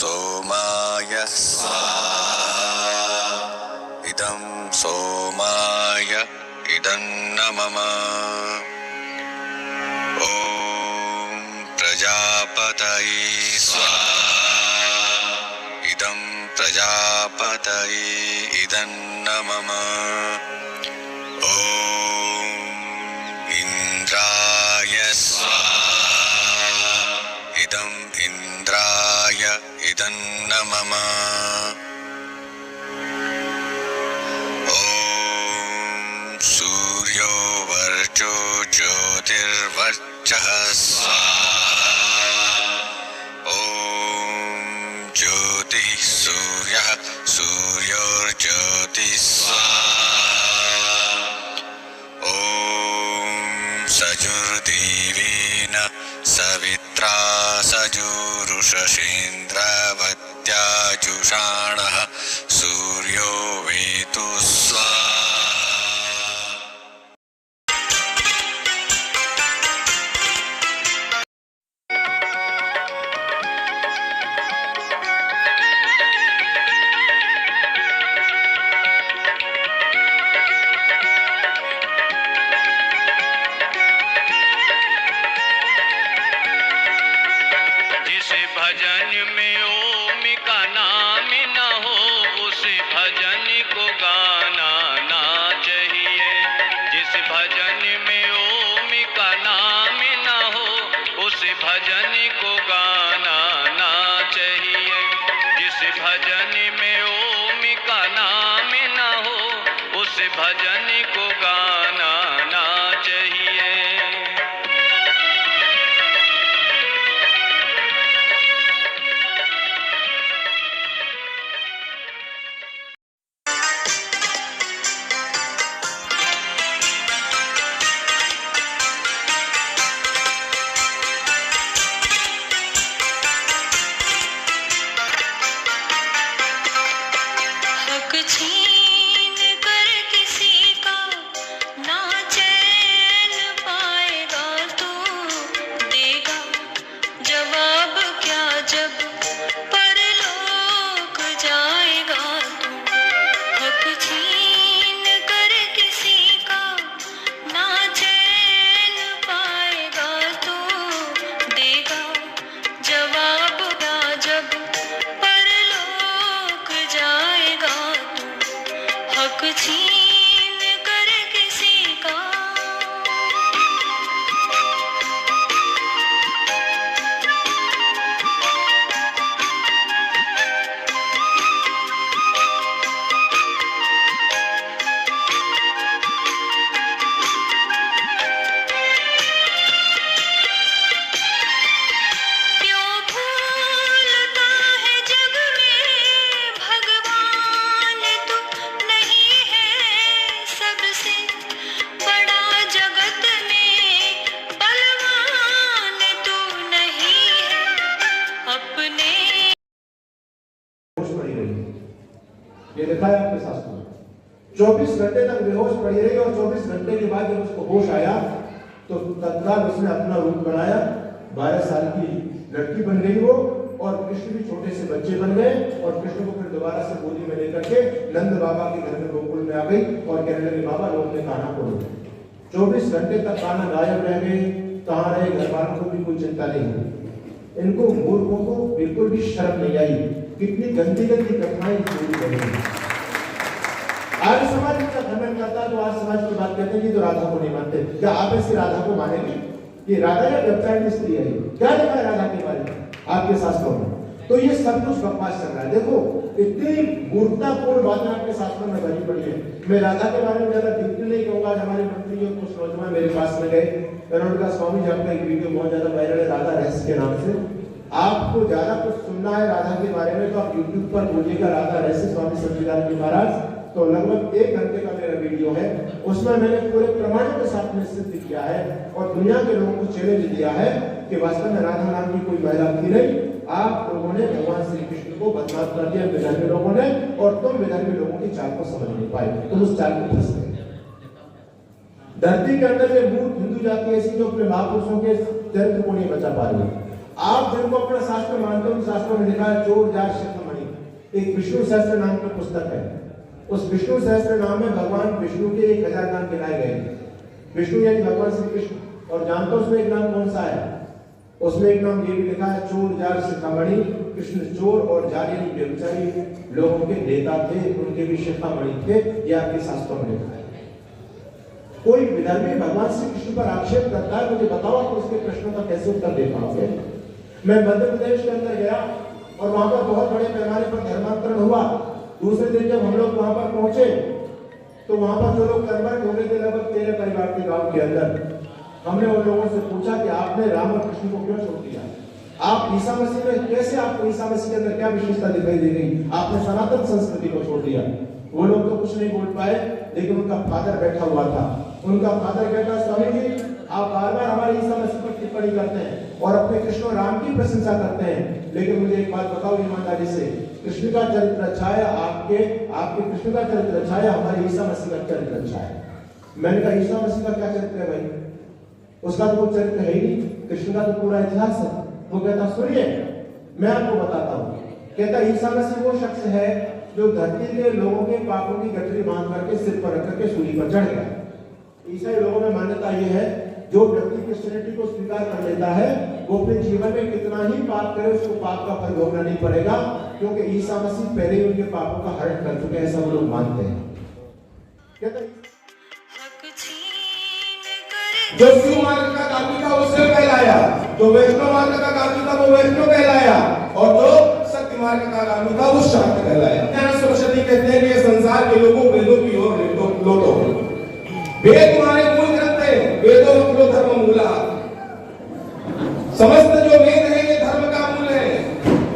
सोमाय स्वाहा इदं सोमाय इदन्न मम ॐ प्रजापतये स्वाहा इदं प्रजापतये इदन्न मम ॐ इन्द्राय स्वाहा इदं इन्द्राय इदन्न मम ॐ सूर्यो वर्चो ज्योतिर्वर्चः स्वाहा ॐ ज्योतिः सूर्यः सूर्योर्ज्योतिः स्वाहा ॐ सजुर्देवेन सवित्रा सजुरुषसेन्द्रवत्याजुषाणः सूर्यो वेतु स्वाहा। भजन में ओम का नाम न हो उस भजन को गाना ना चाहिए। जिस भजन में ओम का नाम न हो उस भजन को गाना ना चाहिए। जिस भजन में ओम का नाम न हो उस भजन को गाना ना चाहिए। छीन कर किसी का ना चैन पाएगा तू, देगा जवाब क्या जब परलोक जाएगा तू। हक छीन कर किसी का ना चैन पाएगा तू, देगा जवाब क्या जब परलोक जाएगा। हक छीन कर किसी का क्यों भूलता है जग में भगवान तू नहीं है सबसे बड़ा जगत में बलवान तू नहीं है अपने। होश पड़ी रही, ये लिखा है आपके शास्त्रों में। 24 घंटे तक बेहोश पड़ी रही और 24 घंटे के बाद जब उसको होश आया तो तत्काल उसने अपना रूप बनाया। 12 साल की लड़की बन गई वो, और कृष्ण भी छोटे से बच्चे बन गए और कृष्ण को फिर दोबारा से गोदी में लेकर के नंद बाबा के घर में गोकुल में आ गई और कहने लगे बाबा लोग ने कान्हा को रोका। 24 घंटे तक कान्हा गायब रह गए, कहाँ रहे घर वालों को भी कोई चिंता नहीं हुई। इनको मूर्खों को बिल्कुल भी शर्म नहीं आई, कितनी गंदी गंदी कथाएं पूरी करी। आज समाज इतना घमंड करता है तो आज समाज की बात कहते हैं कि तो राधा को नहीं मानते। क्या आप ऐसी राधा को मानेंगे? ये राधा या व्यभिचारिणी स्त्री है? क्या लिखा है राधा के बारे में आपके शास्त्रों में? तो ये सब कुछ बकवास चल रहा है। देखो इतनी मूर्खतापूर्ण बातें आपके शास्त्रों में भरी पड़ी है। मैं राधा के बारे में ज्यादा डिटेल नहीं कहूंगा। हमारे मंत्री और कुछ नौजवान मेरे पास में गए, मैंने कहा स्वामी जी आपका एक वीडियो बहुत ज्यादा वायरल है राधा रहस्य के नाम से, आपको ज्यादा कुछ सुनना है राधा के बारे में तो आप यूट्यूब पर बोलिएगा राधा रहस्य स्वामी सच्चिदानंद जी महाराज। तो लगभग 1 घंटे का मेरा वीडियो है, उसमें मैंने पूरे प्रमाणों के साथ में सिद्ध किया है और दुनिया के लोगों को चैलेंज दिया है कि वास्तव में राधा नाम की कोई महिला थी नहीं। आप लोगों ने भगवान श्री कृष्ण को बदनाम कर दिया विधर्मी लोगों ने, और तुम विधर्मी लोगों की चाल को समझ नहीं पाए, तुम उस चाल में फंस गए। धरती के अंदर ये मूर्ख हिंदू जाति ऐसी जो अपने महापुरुषों के चरित्र को नहीं बचा पा रही। आप जिनको अपना शास्त्र मानते हो शास्त्रों में लिखा है चोर जार शिखमणि, एक विष्णु सहस्त्र नाम की पुस्तक है। उस विष्णु सहस्त्र नाम में भगवान विष्णु के 1000 नाम गिनाए गए। विष्णु यानी भगवान श्री कृष्ण। और जानते हो उसमें एक नाम कौन सा है? उसमें एक नाम ये भी लिखा है चोर जार शिखामणि। कृष्ण चोर और जार यानी व्यभिचारी लोगों के नेता थे, उनके भी शिखामणि थे। यह आपके शास्त्रों में लिखा है। कोई विधर्मी भगवान श्री कृष्ण पर आक्षेप करता है, मुझे बताओ आप उसके प्रश्नों का कैसे उत्तर दे पाओगे? मैं मध्य प्रदेश के अंदर गया और वहां पर बहुत बड़े पैमाने पर धर्मांतरण हुआ। दूसरे दिन जब हम लोग वहां पर पहुंचे तो वहां पर जो लोग कन्वर्ट हो गए थे लगभग 13 परिवार के गांव के अंदर, हमने उन लोगों से पूछा कि आपने राम और कृष्ण को क्यों छोड़ दिया? आप ईसा मसीह में कैसे, आपको ईसा मसीह के अंदर क्या विशेषता दिखाई दे गई? आपने सनातन संस्कृति को छोड़ दिया। वो लोग तो कुछ नहीं बोल पाए, लेकिन उनका फादर बैठा हुआ था। उनका फादर कहता, स्वामी जी आप बार बार हमारे ईसा मसीह पर टिप्पणी करते हैं और अपने कृष्ण और राम की प्रशंसा करते हैं, लेकिन मुझे एक बात बताओ ईमानदारी से, कृष्ण का चरित्र अच्छा है आपके कृष्ण का चरित्र अच्छा है, हमारे ईसा मसीह का चरित्र अच्छा है? मैंने कहा ईसा मसीह का क्या चरित्र है भाई? उसका तो कोई चरित्र है ही नहीं, कृष्ण का तो पूरा इतिहास है। वो कहता सुनिए मैं आपको बताता हूँ। कहता ईसा मसीह वो शख्स है जो धरती के लोगों के पापों की गठरी बांध करके सिर पर रख करके सूली पर चढ़ गया। ईसाई लोगों में मान्यता ये है जो व्यक्ति क्रिश्चियनिटी को स्वीकार कर लेता है वो अपने जीवन में कितना ही पाप करे उसको पाप का फल भोगना नहीं पड़ेगा, क्योंकि ईसा मसीह पहले ही उनके पापों का हरण कर चुके हैं, ऐसा वो लोग मानते हैं। जो शिव मार्ग का गामी था वो शिव कहलाया, जो वैष्णव मार्ग का गामी था वो वैष्णव कहलाया, और जो शक्ति मार्ग का गामी था वो शाक्त कहलाया। सरस्वती कहते हैं कि संसार के लोगों वेदों की ओर लौटो। वेद तुम्हारे मूल ग्रंथ है, वेदों में धर्म मूला। समस्त जो वेद है ये धर्म का मूल है।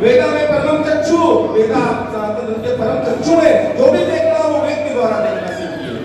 वेदा में परम चक्षु, वेदा सनातन धर्म के परम चक्षु है। जो भी देखना वो वेद के द्वारा देखना सीखिए।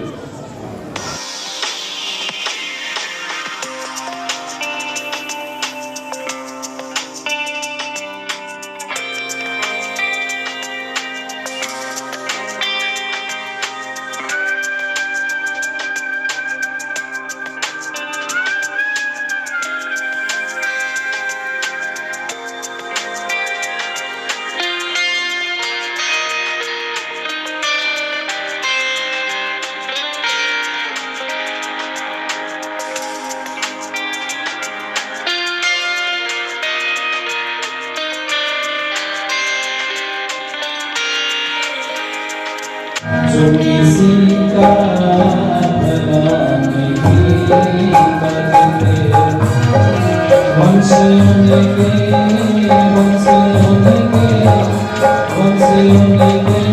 जो किसी का भला नहीं करते, वंश उनके चला नहीं करते, वंश उनके चला नहीं करते।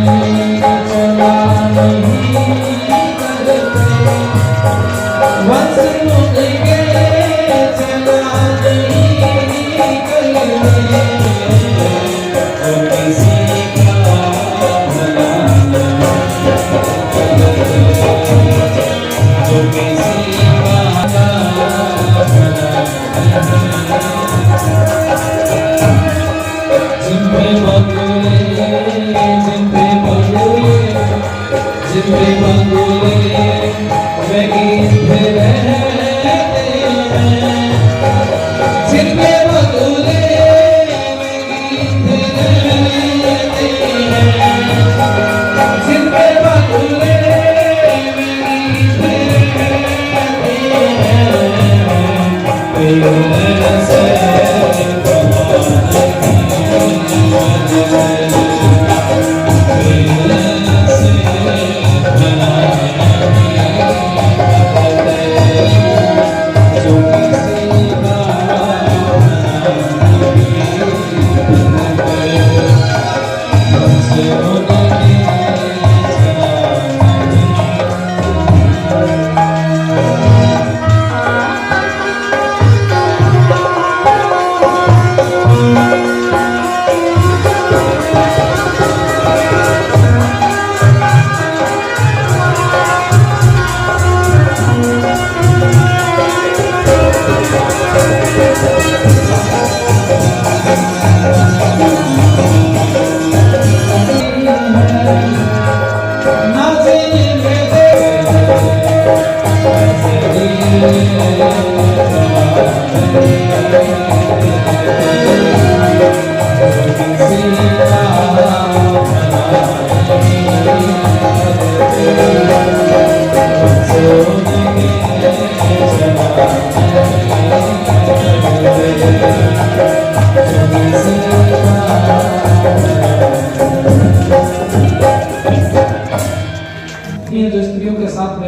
जो किसी का भला जो किसी का जिनपे बंगुले वे गीत रहते हैं, जिनपे बंगुले वे गीत रहते हैं, जिनपे बंगुले से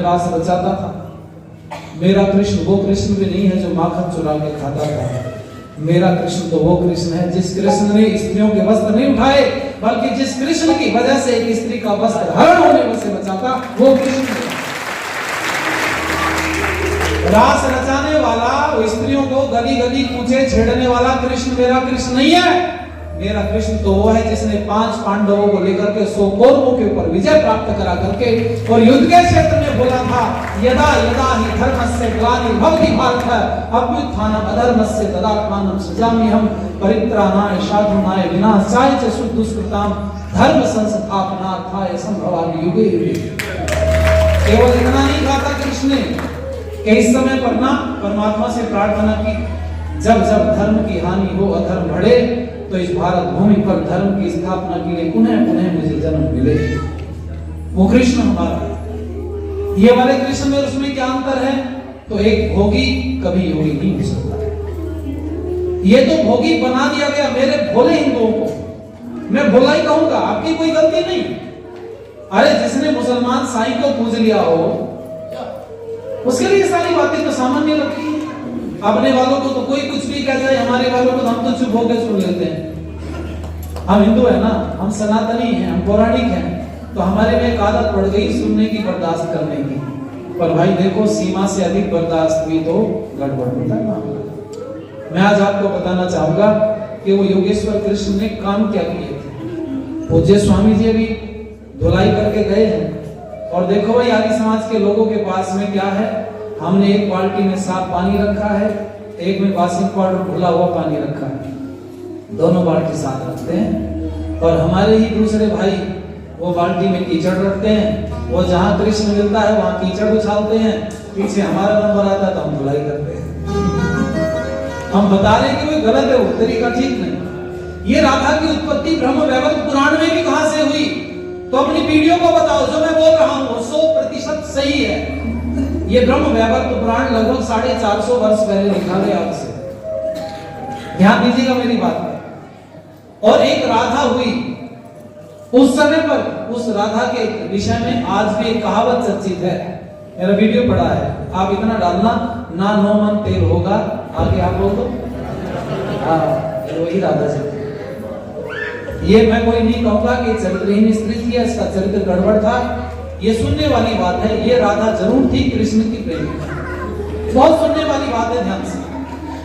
में रास रचाता था। मेरा कृष्ण वो कृष्ण भी नहीं है जो माखन चुरा के खाता था। मेरा कृष्ण तो वो कृष्ण है जिस कृष्ण ने स्त्रियों के वस्त्र नहीं उठाए, बल्कि जिस कृष्ण की वजह से एक स्त्री का वस्त्र हरण होने से बचाता, वो कृष्ण है। रास रचाने वाला, वो स्त्रियों को गली गली कूचे छेड़ने वाला कृष्ण मेरा कृष्ण नहीं है। मेरा कृष्ण तो वो है जिसने 5 पांडवों को लेकर के 100 कौरवों के ऊपर विजय प्राप्त करा करके और युद्ध के क्षेत्र में बोला था, यदा यदा हि धर्मस्य ग्लानिर्भवति भारत अभ्युत्थानम् अधर्मस्य तदात्मानं सृजाम्यहम् परित्राणाय साधूनाय विनाशाय च दुष्कृताम् धर्म संस्थापनार्थाय संभवामि युगे युगे। केवल इतना नहीं कहा था कृष्ण ने कि इस समय पर ना परमात्मा से प्रार्थना की, जब जब धर्म की हानि हो, अधर्म बढ़े, तो इस भारत भूमि पर धर्म की स्थापना के लिए पुनः पुनः मुझे जन्म मिले। वो कृष्ण हमारा। ये वाले कृष्ण में उसमें क्या अंतर है? तो एक भोगी कभी योगी नहीं हो सकता। ये तो भोगी बना दिया गया मेरे भोले हिंदुओं को। मैं भोला ही कहूंगा, आपकी कोई गलती नहीं। अरे जिसने मुसलमान साईं को पूज लिया हो, उसके लिए सारी बातें तो सामान्य लगती है। अपने वालों को तो कोई कुछ भी कह जाए, हमारे वालों को तो हम तो चुप होकर सुन लेते हैं। हम हिंदू है ना, हम सनातनी हैं, हम पौराणिक हैं, तो हमारे में एक आदत पड़ गई सुनने की, बर्दाश्त करने की। पर भाई देखो, सीमा से अधिक बर्दाश्त भी तो गड़बड़ होता है मामला। मैं आज आपको बताना चाहूंगा कि वो योगेश्वर कृष्ण ने काम क्या किए थे। पूज्य स्वामी जी अभी धुलाई करके गए हैं और देखो भाई आदि समाज के लोगों के पास में क्या है। हमने एक बाल्टी में साफ पानी रखा है, एक में वाशिंग पाउडर घुला हुआ पानी रखा है, दोनों बाल्टी साथ रखते हैं। और हमारे ही दूसरे भाई वो बाल्टी में कीचड़ रखते हैं, वो जहां कृष्ण मिलता है वहां कीचड़ उछालते हैं, पीछे हमारा नंबर आता है तो हम धुलाई करते हैं। हम बता रहे कि वो गलत है, वो तरीका ठीक नहीं। ये राधा की उत्पत्ति ब्रह्म वैवर्त पुराण में भी कहां से हुई? तो अपनी पीढ़ियों को बताओ, जो मैं बोल रहा हूं 100% सही है। ये ब्रह्म वैवर्त पुराण लगभग 450 वर्ष पहले लिखा गया आपसे, ध्यान दीजिएगा मेरी बात में। और एक राधा हुई उस समय पर, उस राधा के विषय में आज भी एक कहावत चर्चित है। मेरा वीडियो पड़ा है, आप इतना डालना, ना 9 मन तेल होगा, आगे आप बोल दो। वही राधा जी। ये मैं कोई नहीं कहूंगा कि चरित्रहीन स्त्री थी, इसका चरित्र गड़बड़ था, ये सुनने वाली बात है। ये राधा जरूर थी कृष्ण की प्रेमी, बहुत सुनने वाली बात है, ध्यान से।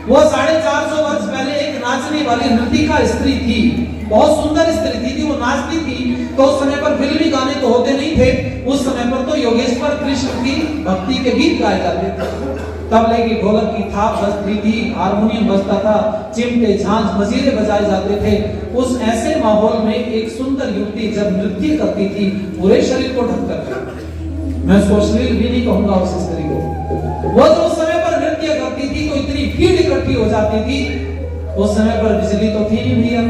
वो 450 वर्ष पहले एक नाचने वाली नृतिका स्त्री थी, बहुत सुंदर स्त्री थी, वो नाचती थी। तो उस समय पर फिल्मी गाने तो होते नहीं थे, उस समय पर तो योगेश्वर कृष्ण की भक्ति के गीत गाए जाते थे। तबले की ढोलक की थाप बजती थी, हारमोनियम बजता था, चिमटे झांझ मजीरे बजाए जाते थे। उस ऐसे माहौल में एक सुंदर युवती जब नृत्य करती थी पूरे शरीर को ढककर, मैं उसको अश्लील भी नहीं कहूंगा उस स्त्री को, वो जो उस समय पर नृत्य करती थी तो इतनी भीड़ इकट्ठी हो जाती थी। उस समय पर बिजली तो थी नहीं भैया,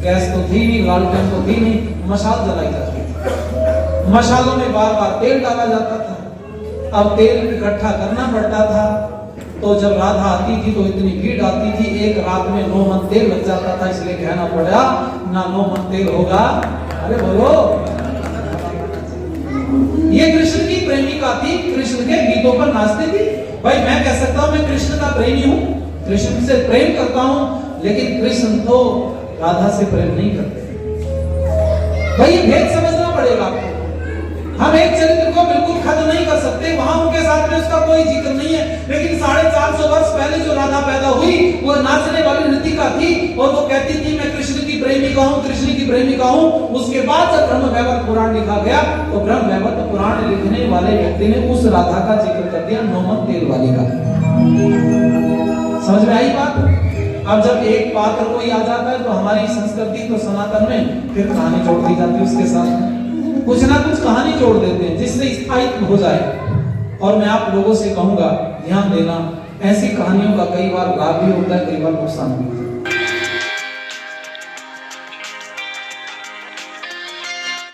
गैस तो थी नहीं, लालटेन तो थी नहीं, मशाल जलाई जाती थी। मशालों में बार बार तेल डाला जाता था, अब तेल इकट्ठा करना पड़ता था। तो जब राधा आती थी तो इतनी भीड़ आती थी, एक रात में 9 मन तेल लग जाता था, इसलिए कहना पड़ा ना 9 मन तेल होगा। अरे बोलो, ये कृष्ण की प्रेमिका थी, कृष्ण के गीतों पर नाचती थी। भाई मैं कह सकता हूं मैं कृष्ण का प्रेमी हूं, कृष्ण से प्रेम करता हूं, लेकिन कृष्ण तो राधा से प्रेम नहीं करते। भाई ये भेद समझना पड़ेगा आपको। हम एक चरित्र को बिल्कुल खत्म नहीं कर सकते, वहां उनके साथ में उसका कोई जिक्र नहीं है, लेकिन 450 वर्ष पहले जो राधा पैदा हुई वो नाचने वाली नृतिका थी और वो कहती थी मैं कृष्ण की प्रेमिका हूं, कृष्ण की प्रेमिका हूं। उसके बाद जब ब्रह्म वैवर्त पुराण लिखा गया तो ब्रह्म वैवर्त पुराण लिखने वाले व्यक्ति ने उस राधा का जिक्र कर दिया, 9 मन तेल वाली का। समझ में आई बात? अब जब एक पात्र कोई आ जाता है तो हमारी संस्कृति तो सनातन में फिर कहानी जोड़ दी जाती है, उसके साथ कुछ ना कुछ कहानी जोड़ देते हैं जिससे स्थायित्व हो जाए। और मैं आप लोगों से कहूंगा ध्यान देना, ऐसी कहानियों का कई बार लाभ भी होता है, कई बार नुकसान भी होता है।